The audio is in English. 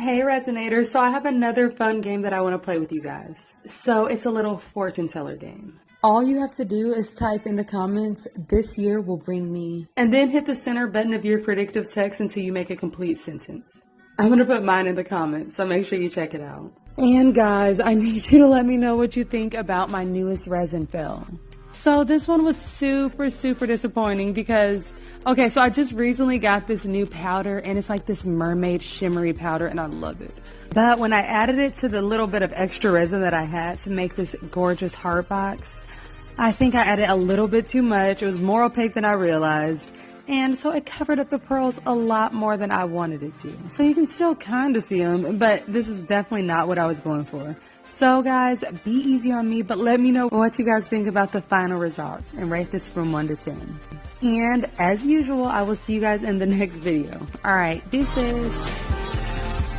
Hey Resonators, so I have another fun game that I want to play with you guys. So it's a little fortune teller game. All you have to do is type in the comments, "This year will bring me," and then hit the center button of your predictive text until you make a complete sentence. I'm going to put mine in the comments, so make sure you check it out. And guys, I need you to let me know what you think about my newest resin fill. So this one was super disappointing because, okay, so I just recently got this new powder and it's like this mermaid shimmery powder and I love it. But when I added it to the little bit of extra resin that I had to make this gorgeous heart box, I think I added a little bit too much. It was more opaque than I realized. And so it covered up the pearls a lot more than I wanted it to. So you can still kind of see them, but this is definitely not what I was going for. So guys, be easy on me, but let me know what you guys think about the final results and rate this from 1 to 10. And as usual, I will see you guys in the next video. All right, deuces.